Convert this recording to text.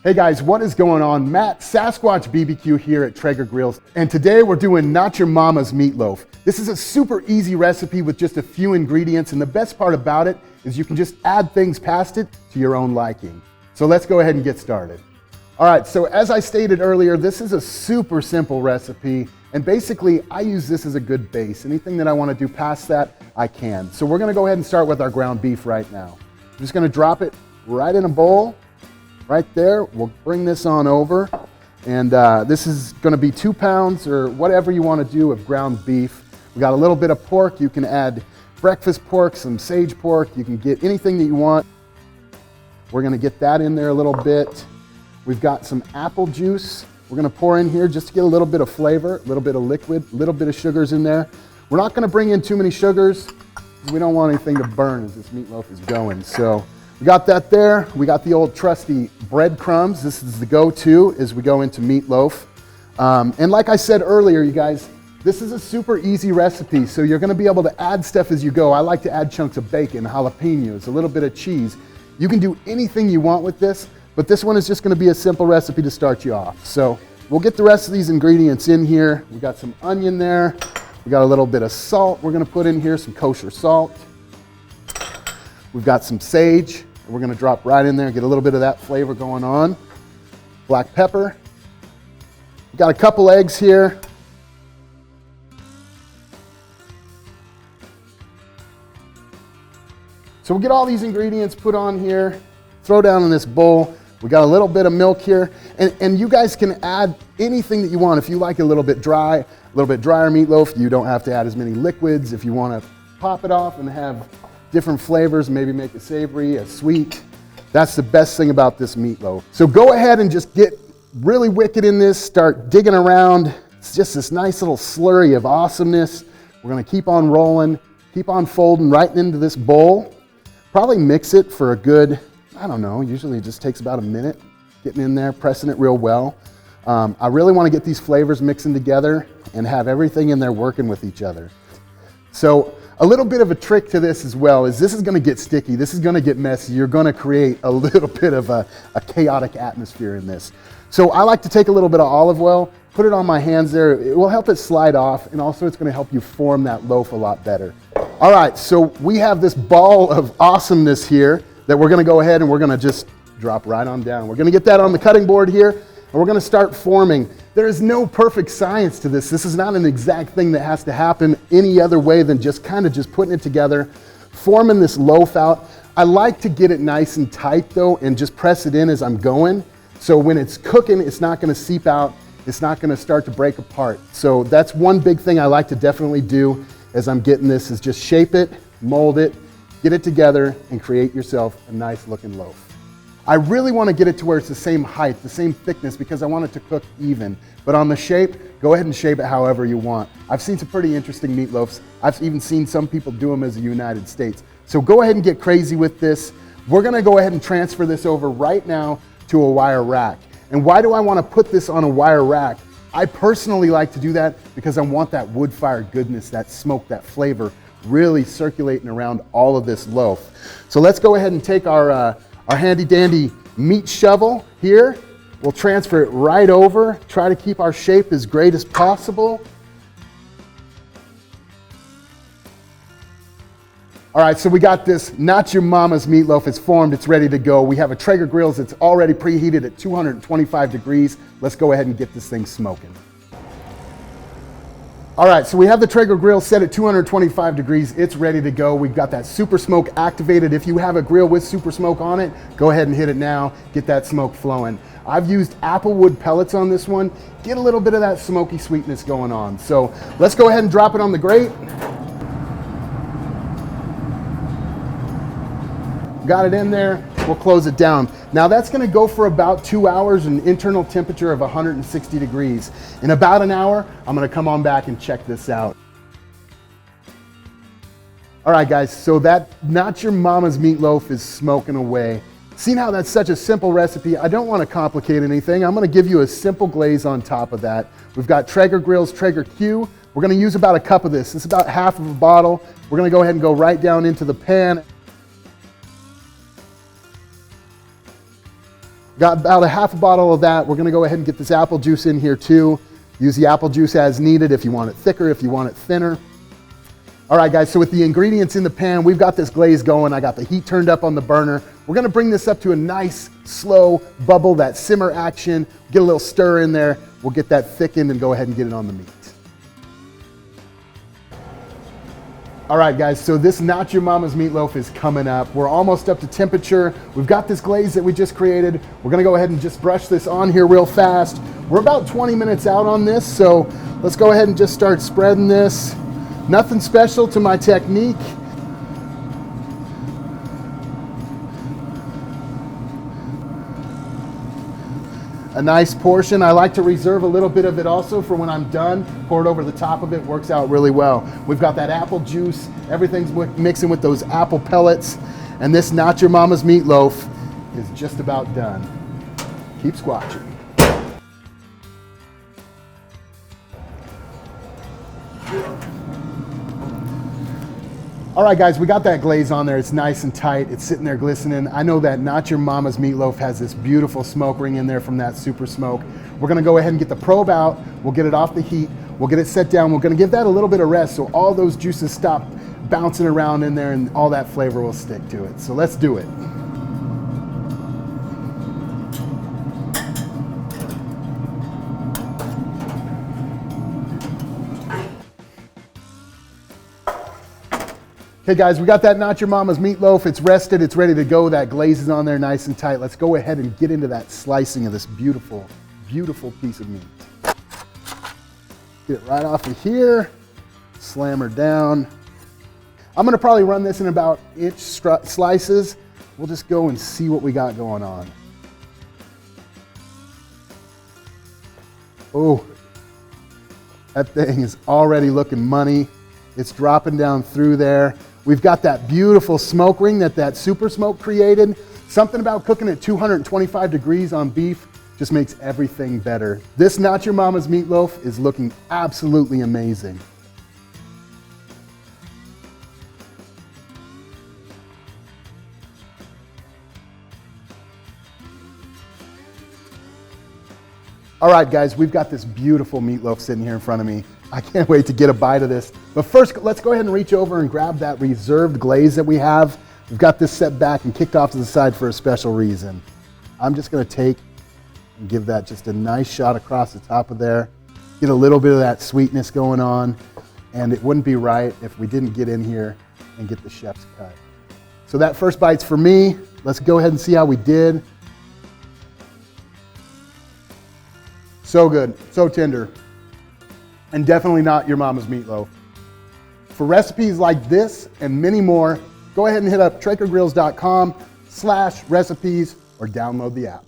Hey guys, what is going on? Matt, Sasquatch BBQ here at Traeger Grills, and today we're doing Not Your Mama's Meatloaf. This is a super easy recipe with just a few ingredients, and the best part about it is you can just add things past it to your own liking. So let's go ahead and get started. All right, so as I stated earlier, this is a super simple recipe, and basically I use this as a good base. Anything that I want to do past that, I can. So we're gonna go ahead and start with our ground beef right now. I'm just gonna drop it right in a bowl. Right there, we'll bring this on over, and this is going to be 2 pounds or whatever you want to do of ground beef. We got a little bit of pork. You can add breakfast pork, some sage pork. You can get anything that you want. We're going to get that in there a little bit. We've got some apple juice. We're going to pour in here just to get a little bit of flavor, a little bit of liquid, a little bit of sugars in there. We're not going to bring in too many sugars because we don't want anything to burn as this meatloaf is going. So we got that there. We got the old trusty breadcrumbs. This is the go-to as we go into meatloaf. And like I said earlier, you guys, this is a super easy recipe, so you're gonna be able to add stuff as you go. I like to add chunks of bacon, jalapenos, a little bit of cheese. You can do anything you want with this, but this one is just gonna be a simple recipe to start you off. So we'll get the rest of these ingredients in here. We got some onion there. We got a little bit of salt we're gonna put in here, some kosher salt. We've got some sage. We're going to drop right in there, get a little bit of that flavor going on. Black pepper. We've got a couple eggs here. So we'll get all these ingredients put on here, throw down in this bowl. We got a little bit of milk here, and you guys can add anything that you want. If you like a little bit dry, a little bit drier meatloaf, you don't have to add as many liquids. If you want to pop it off and have different flavors, maybe make it savory, a sweet. That's the best thing about this meatloaf. So go ahead and just get really wicked in this, start digging around. It's just this nice little slurry of awesomeness. We're gonna keep on rolling, keep on folding right into this bowl. Probably mix it for a good, I don't know, usually it just takes about a minute, getting in there, pressing it real well. I really wanna get these flavors mixing together and have everything in there working with each other. So a little bit of a trick to this as well is this is going to get sticky. This is going to get messy. You're going to create a little bit of a chaotic atmosphere in this. So I like to take a little bit of olive oil, put it on my hands there. It will help it slide off, and also it's going to help you form that loaf a lot better. All right, so we have this ball of awesomeness here that we're going to go ahead and we're going to just drop right on down. We're going to get that on the cutting board here, and we're going to start forming. There is no perfect science to this. This is not an exact thing that has to happen any other way than just kind of just putting it together, forming this loaf out. I like to get it nice and tight though and just press it in as I'm going. So when it's cooking, it's not gonna seep out. It's not gonna start to break apart. So that's one big thing I like to definitely do as I'm getting this is just shape it, mold it, get it together and create yourself a nice looking loaf. I really want to get it to where it's the same height, the same thickness, because I want it to cook even. But on the shape, go ahead and shape it however you want. I've seen some pretty interesting meatloafs. I've even seen some people do them as the United States. So go ahead and get crazy with this. We're going to go ahead and transfer this over right now to a wire rack. And why do I want to put this on a wire rack? I personally like to do that because I want that wood fire goodness, that smoke, that flavor really circulating around all of this loaf. So let's go ahead and take our handy dandy meat shovel here. We'll transfer it right over, try to keep our shape as great as possible. All right, so we got this Not Your Mama's Meatloaf. It's formed, it's ready to go. We have a Traeger grills that's already preheated at 225 degrees. Let's go ahead and get this thing smoking. All right, so we have the Traeger grill set at 225 degrees. It's ready to go. We've got that super smoke activated. If you have a grill with super smoke on it, go ahead and hit it now. Get that smoke flowing. I've used applewood pellets on this one. Get a little bit of that smoky sweetness going on. So let's go ahead and drop it on the grate. Got it in there. We'll close it down. Now that's going to go for about 2 hours, an internal temperature of 160 degrees. In about an hour, I'm going to come on back and check this out. All right guys, so that Not Your Mama's Meatloaf is smoking away. Seen how that's such a simple recipe? I don't want to complicate anything. I'm going to give you a simple glaze on top of that. We've got Traeger Grills Traeger Q. We're going to use about a cup of this. It's about half of a bottle. We're going to go ahead and go right down into the pan. Got about a half a bottle of that. We're gonna go ahead and get this apple juice in here too. Use the apple juice as needed if you want it thicker, if you want it thinner. All right, guys, so with the ingredients in the pan, we've got this glaze going. I got the heat turned up on the burner. We're gonna bring this up to a nice, slow bubble, that simmer action. Get a little stir in there. We'll get that thickened and go ahead and get it on the meat. All right, guys, so this Not Your Mama's meatloaf is coming up. We're almost up to temperature. We've got this glaze that we just created. We're gonna go ahead and just brush this on here real fast. We're about 20 minutes out on this, so let's go ahead and just start spreading this. Nothing special to my technique. A nice portion. I like to reserve a little bit of it also for when I'm done. Pour it over the top of it, works out really well. We've got that apple juice. Everything's mixing with those apple pellets. And this Not Your Mama's meatloaf is just about done. Keep squatching. All right, guys, we got that glaze on there. It's nice and tight. It's sitting there glistening. I know that Not Your Mama's meatloaf has this beautiful smoke ring in there from that super smoke. We're gonna go ahead and get the probe out. We'll get it off the heat. We'll get it set down. We're gonna give that a little bit of rest so all those juices stop bouncing around in there and all that flavor will stick to it. So let's do it. Okay, guys, we got that Not Your Mama's meatloaf. It's rested, it's ready to go. That glaze is on there nice and tight. Let's go ahead and get into that slicing of this beautiful, beautiful piece of meat. Get it right off of here, slam her down. I'm gonna probably run this in about inch slices. We'll just go and see what we got going on. Oh, that thing is already looking money. It's dropping down through there. We've got that beautiful smoke ring that super smoke created. Something about cooking at 225 degrees on beef just makes everything better. This Not Your Mama's meatloaf is looking absolutely amazing. All right, guys, we've got this beautiful meatloaf sitting here in front of me. I can't wait to get a bite of this. But first, let's go ahead and reach over and grab that reserved glaze that we have. We've got this set back and kicked off to the side for a special reason. I'm just gonna take and give that just a nice shot across the top of there. Get a little bit of that sweetness going on. And it wouldn't be right if we didn't get in here and get the chef's cut. So that first bite's for me. Let's go ahead and see how we did. So good, so tender, and definitely Not Your Mama's meatloaf. For recipes like this and many more, go ahead and hit up traegergrills.com/recipes or download the app.